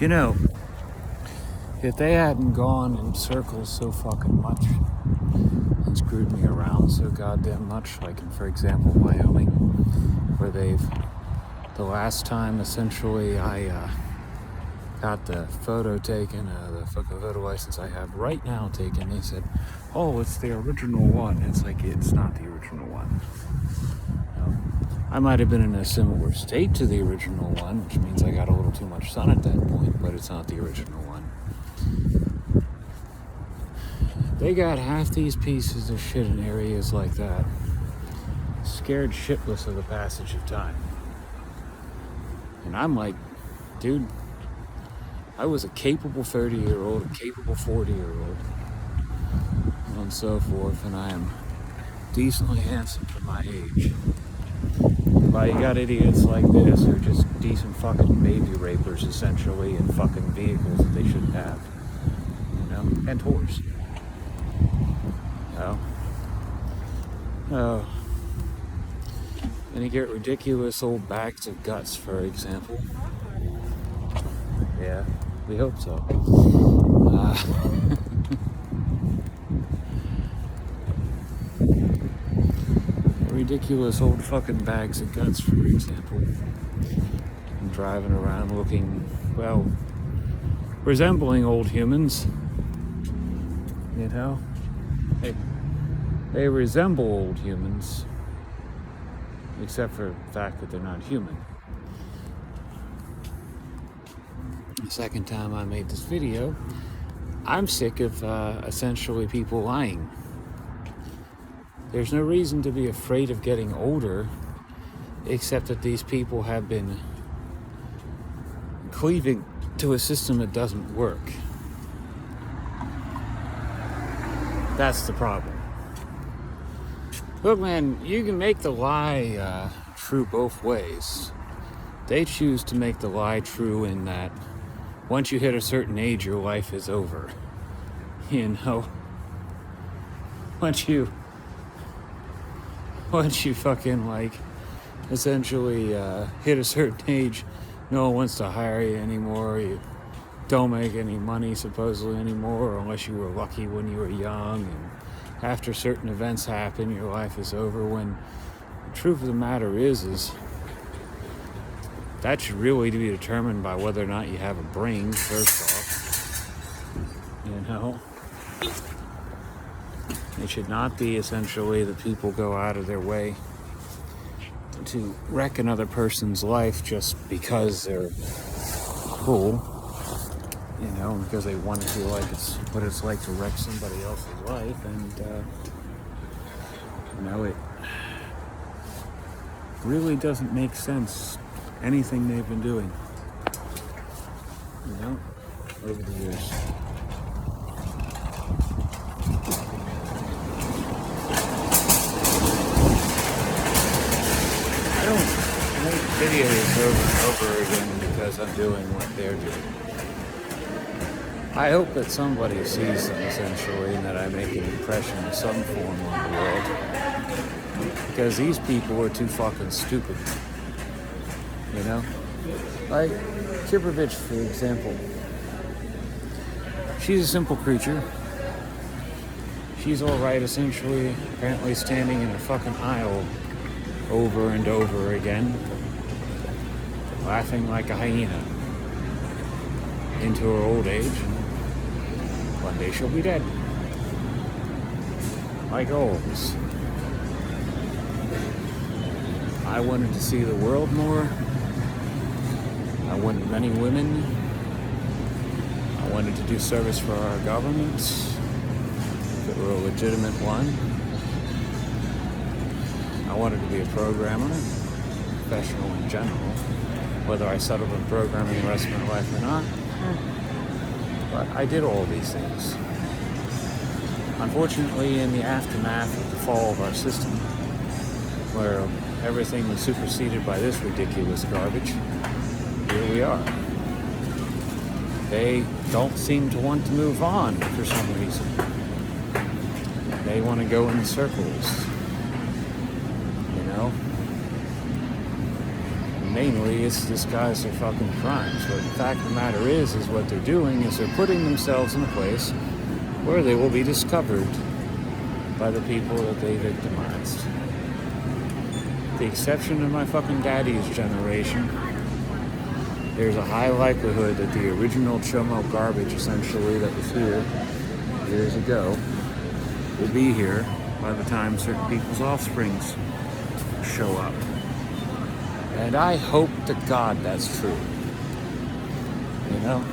You know, if they hadn't gone in circles so fucking much and screwed me around so goddamn much, like in, for example, Wyoming, where the last time essentially I got the photo taken, the fucking photo license I have right now taken, they said, oh, it's the original one. It's like, it's not the original one. I might have been in a similar state to the original one, which means I got a little too much sun at that point, but it's not the original one. They got half these pieces of shit in areas like that, scared shitless of the passage of time. And I'm like, dude, I was a capable 30-year-old, a capable 40-year-old, and so forth, and I am decently handsome for my age. Well, you got idiots like this who are just decent fucking baby rapers, essentially, in fucking vehicles that they shouldn't have. You know? And whores. Oh. And you get ridiculous old bags of guts, for example. Yeah, we hope so. Ridiculous old fucking bags of guts, for example. And driving around looking, well, resembling old humans. You know? They resemble old humans, except for the fact that they're not human. The second time I made this video, I'm sick of essentially people lying. There's no reason to be afraid of getting older, except that these people have been cleaving to a system that doesn't work. That's the problem. Look, man, you can make the lie true both ways. They choose to make the lie true in that once you hit a certain age, your life is over. You know? Once you fucking, like, essentially hit a certain age, no one wants to hire you anymore. You don't make any money, supposedly, anymore, unless you were lucky when you were young. And after certain events happen, your life is over, when the truth of the matter is that should really be determined by whether or not you have a brain, first off. You know? It should not be essentially that people go out of their way to wreck another person's life just because they're cool, you know, because they want to feel like it's what it's like to wreck somebody else's life. And you know, it really doesn't make sense, anything they've been doing, you know, over the years. I don't make videos over and over again because I'm doing what they're doing. I hope that somebody sees them, essentially, and that I make an impression in some form on the world. Because these people are too fucking stupid. You know? Like Kiprovich, for example. She's a simple creature. She's alright, essentially, apparently standing in a fucking aisle over and over again, laughing like a hyena into her old age. One day she'll be dead. Like always. I wanted to see the world more. I wanted many women. I wanted to do service for our governments, if it were a legitimate one. I wanted to be a programmer, professional in general, whether I settled in programming the rest of my life or not. But I did all these things. Unfortunately, in the aftermath of the fall of our system, where everything was superseded by this ridiculous garbage, here we are. They don't seem to want to move on for some reason. They want to go in circles. You know? mainly it's disguised their fucking crimes. But the fact of the matter is what they're doing is they're putting themselves in a place where they will be discovered by the people that they victimized. The exception of my fucking daddy's generation, there's a high likelihood that the original chomo garbage, essentially, that was here years ago, will be here by the time certain people's offsprings show up. And I hope to God that's true. You know?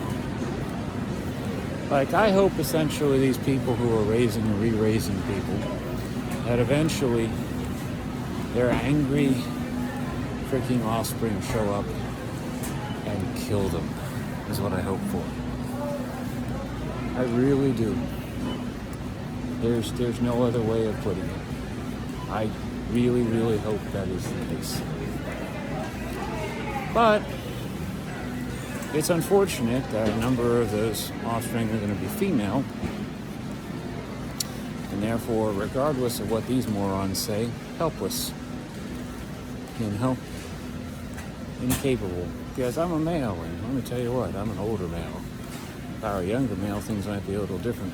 Like, I hope essentially these people who are raising and re-raising people, that eventually their angry freaking offspring show up and kill them, is what I hope for. I really do. There's no other way of putting it. I really, really hope that is the case. But it's unfortunate that a number of those offspring are going to be female, and therefore, regardless of what these morons say, helpless. You know? Incapable. Because I'm a male, and let me tell you what, I'm an older male. If I were a younger male, things might be a little different.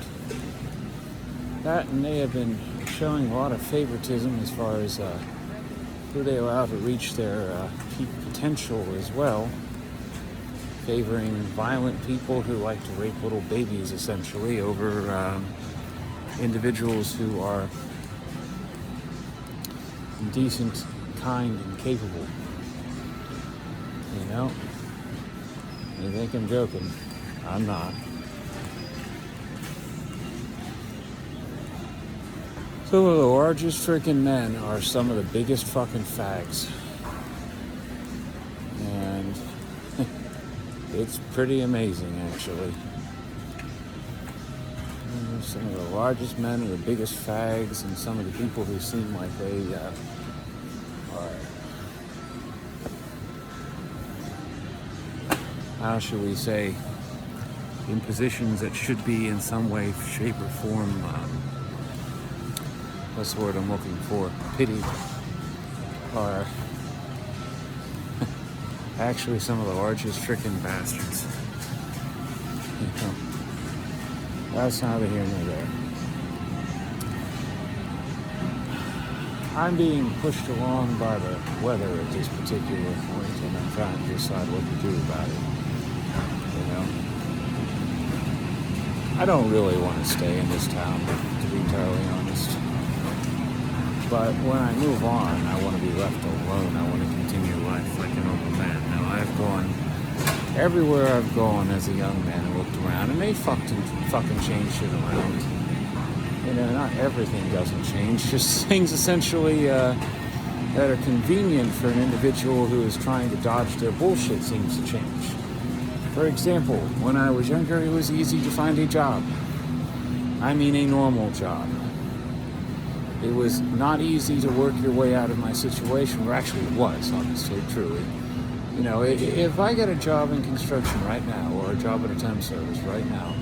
That, and they have been showing a lot of favoritism as far as who they allow to reach their peak potential as well. Favoring violent people who like to rape little babies, essentially, over individuals who are decent, kind, and capable. You know? You think I'm joking? I'm not. Some of the largest freaking men are some of the biggest fucking fags. And it's pretty amazing, actually. Some of the largest men are the biggest fags, and some of the people who seem like they are, how should we say, in positions that should be in some way, shape, or form, what's the word I'm looking for? Pity, are actually some of the largest frickin' bastards. You know, that's neither here nor there. I'm being pushed along by the weather at this particular point, and I'm trying to decide what to do about it. You know? I don't really want to stay in this town, to be entirely honest. But when I move on, I want to be left alone. I want to continue life like a normal man. Now, I've gone everywhere I've gone as a young man and looked around, and they fucking changed shit around. You know, not everything doesn't change, just things essentially that are convenient for an individual who is trying to dodge their bullshit seems to change. For example, when I was younger, it was easy to find a job. I mean a normal job. It was not easy to work your way out of my situation, or actually it was, honestly, truly. You know, if I get a job in construction right now, or a job at a temp service right now,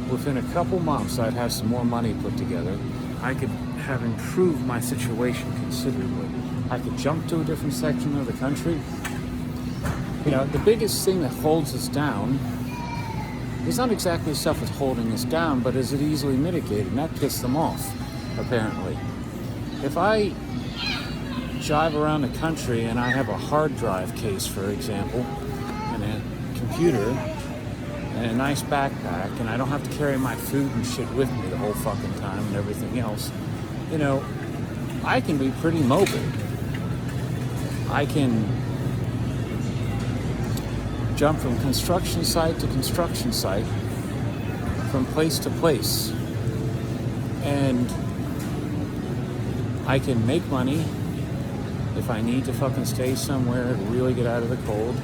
within a couple months I'd have some more money put together. I could have improved my situation considerably. I could jump to a different section of the country. You know, the biggest thing that holds us down is not exactly stuff that's holding us down, but is it easily mitigated, and that pissed them off, apparently. If I drive around the country and I have a hard drive case, for example, and a computer, and a nice backpack, and I don't have to carry my food and shit with me the whole fucking time and everything else, you know, I can be pretty mobile. I can jump from construction site to construction site, from place to place, and I can make money if I need to fucking stay somewhere to really get out of the cold.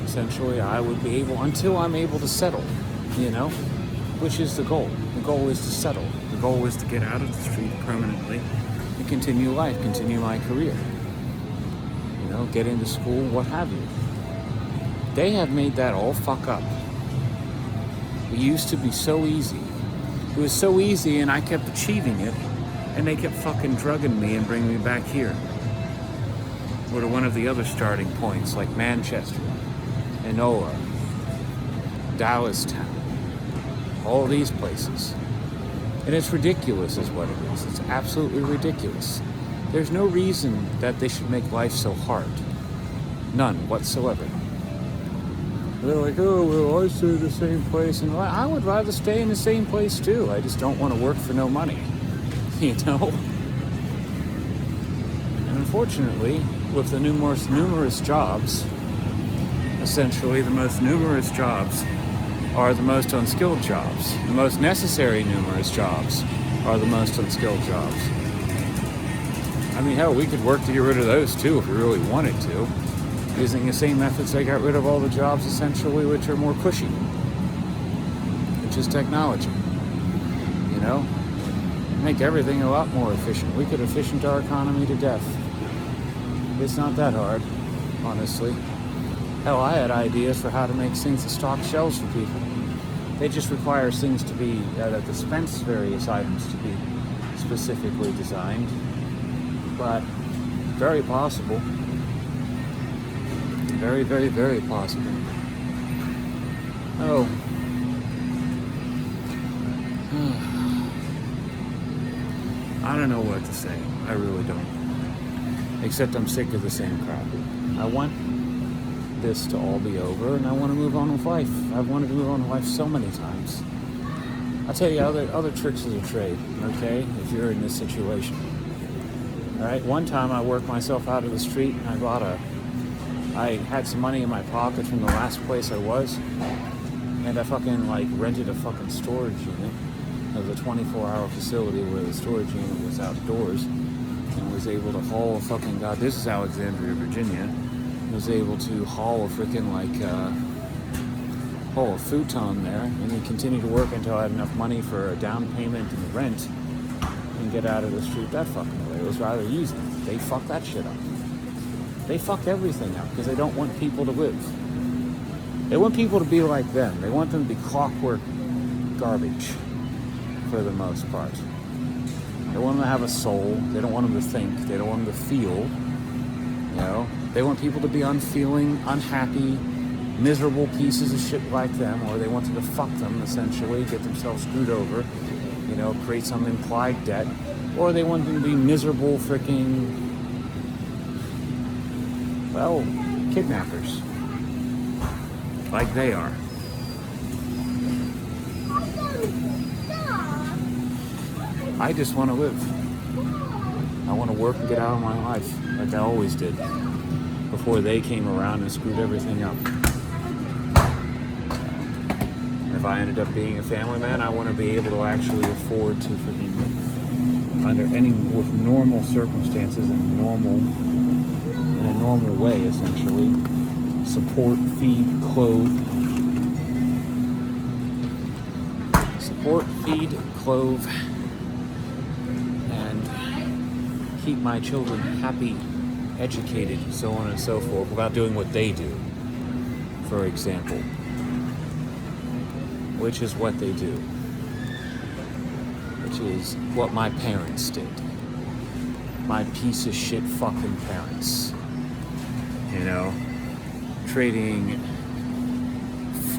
Essentially, I would be able, until I'm able to settle, you know, which is the goal. The goal is to settle. The goal is to get out of the street permanently and continue life, continue my career. You know, get into school, what have you. They have made that all fuck up. It used to be so easy. It was so easy, and I kept achieving it, and they kept fucking drugging me and bringing me back here. or to one of the other starting points like Manchester, Enola, Dallastown, all these places. And it's ridiculous is what it is. It's absolutely ridiculous. There's no reason that they should make life so hard. None whatsoever. They're like, oh, well, I stay in the same place. And I would rather stay in the same place too. I just don't want to work for no money. You know? And unfortunately, with the numerous jobs, essentially the most numerous jobs are the most unskilled jobs. The most necessary numerous jobs are the most unskilled jobs. I mean, hell, we could work to get rid of those too if we really wanted to, using the same methods they got rid of all the jobs essentially which are more cushy, which is technology. You know? Make everything a lot more efficient. We could efficient our economy to death. It's not that hard, honestly. Hell, I had ideas for how to make things to stock shelves for people. They just require things to be, that dispense various items to be specifically designed. But very possible. Very, very, very possible. Oh. I don't know what to say. I really don't. Except I'm sick of the same crap. I want this to all be over, and I want to move on with life. I've wanted to move on with life so many times. I'll tell you other tricks of the trade, okay, if you're in this situation. Alright, one time I worked myself out of the street, and I had some money in my pocket from the last place I was, and I fucking, rented a fucking storage unit. It was a 24-hour facility where the storage unit was outdoors, and was able to haul a fucking, this is Alexandria, Virginia, was able to haul a freaking, haul a futon there, and then continue to work until I had enough money for a down payment and rent, and get out of the street that fucking way. It was rather easy. They fucked that shit up. They fuck everything up, because they don't want people to live. They want people to be like them. They want them to be clockwork garbage, for the most part. They want them to have a soul. They don't want them to think. They don't want them to feel. You know? They want people to be unfeeling, unhappy, miserable pieces of shit like them, or they want them to fuck them, essentially, get themselves screwed over, you know, create some implied debt, or they want them to be miserable freaking, well, kidnappers. Like they are. I just want to live. I want to work and get out of my life, like I always did, before they came around and screwed everything up. If I ended up being a family man, I want to be able to actually afford to freaking, with normal circumstances and in a normal way, essentially, support, feed, clothe, and keep my children happy, educated, so on and so forth, without doing what they do, for example. Which is what they do. Which is what my parents did. My piece of shit fucking parents. You know? Trading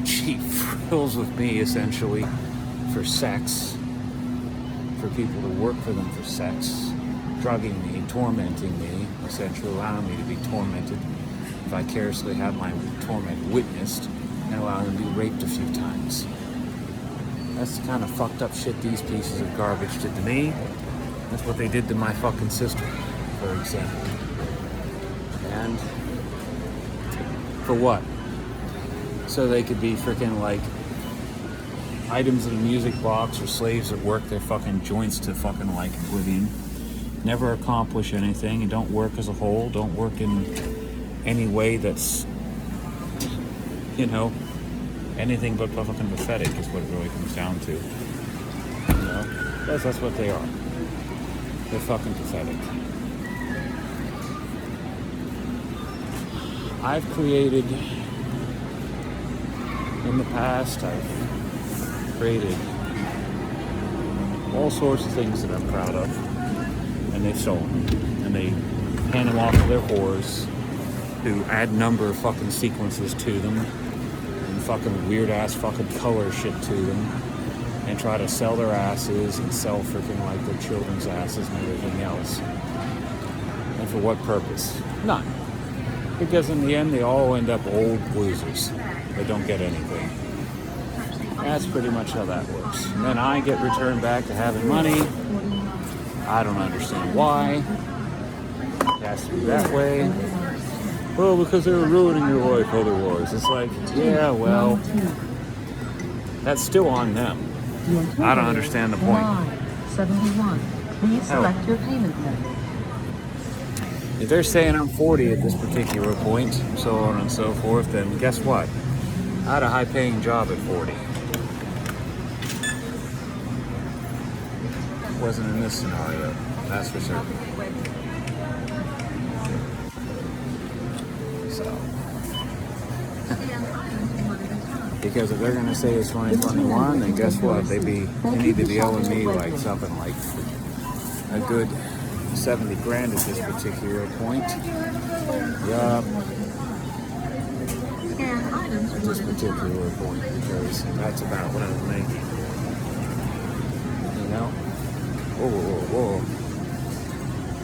cheap thrills with me, essentially, for sex. For people to work for them for sex. Drugging me, tormenting me, essentially allowing me to be tormented. Vicariously have my torment witnessed, and allowing them to be raped a few times. That's the kind of fucked up shit these pieces of garbage did to me. That's what they did to my fucking sister, for example. And for what? So they could be freaking items in a music box, or slaves that work their fucking joints to fucking oblivion. Never accomplish anything, and don't work as a whole, don't work in any way that's, you know, anything but fucking pathetic is what it really comes down to. You know? That's what they are. They're fucking pathetic. I've created, in the past, I've created all sorts of things that I'm proud of. And they've stolen. And they hand them off to their whores who add number of fucking sequences to them and fucking weird ass fucking color shit to them and try to sell their asses and sell freaking like their children's asses and everything else. And for what purpose? None. Because in the end they all end up old losers. They don't get anything. That's pretty much how that works. And then I get returned back to having money. I don't understand why. It has to be that way. Well, because they were ruining your life otherwise. It's like, yeah, well, that's still on them. I don't understand the point. 71. Please select your payment method. If they're saying I'm 40 at this particular point, so on and so forth, then guess what? I had a high-paying job at 40. Wasn't in this scenario, that's for certain. So, because if they're gonna say it's 2021, then guess what? They need to be owing me like something like a good 70 grand at this particular point. Yup. At this particular point, because that's about what I'm making. You know? Whoa.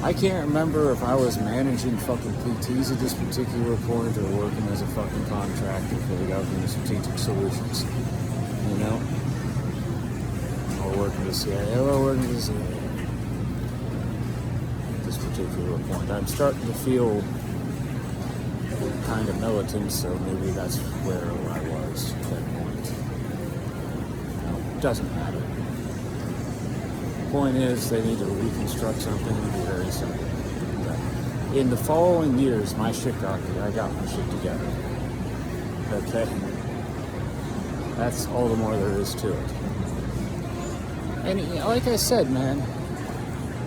I can't remember if I was managing fucking PTs at this particular point or working as a fucking contractor for the government of strategic solutions. You know? Or working at the CIA, or working at the CIA. At this particular point. I'm starting to feel kind of militant, so maybe that's where I was at that point. No, it doesn't matter. The point is, they need to reconstruct something and be very simple. In the following years, I got my shit together. Okay? That's all the more there is to it. And like I said, man,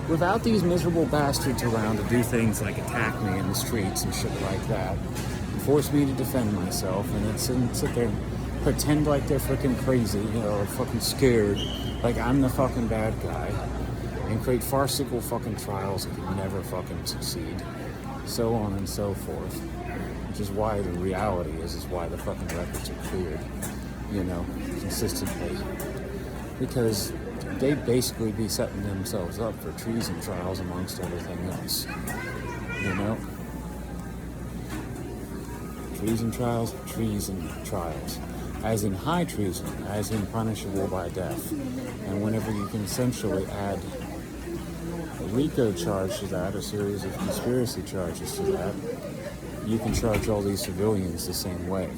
without these miserable bastards around to do things like attack me in the streets and shit like that, and force me to defend myself, and then sit there and pretend like they're freaking crazy, or fucking scared, like I'm the fucking bad guy, and create farcical fucking trials that can never fucking succeed, so on and so forth. Which is why the reality is why the fucking records are cleared, consistently. Because they'd basically be setting themselves up for treason trials amongst everything else. Treason trials, as in high treason, as in punishable by death. And whenever you can essentially add a RICO charge to that, a series of conspiracy charges to that, you can charge all these civilians the same way.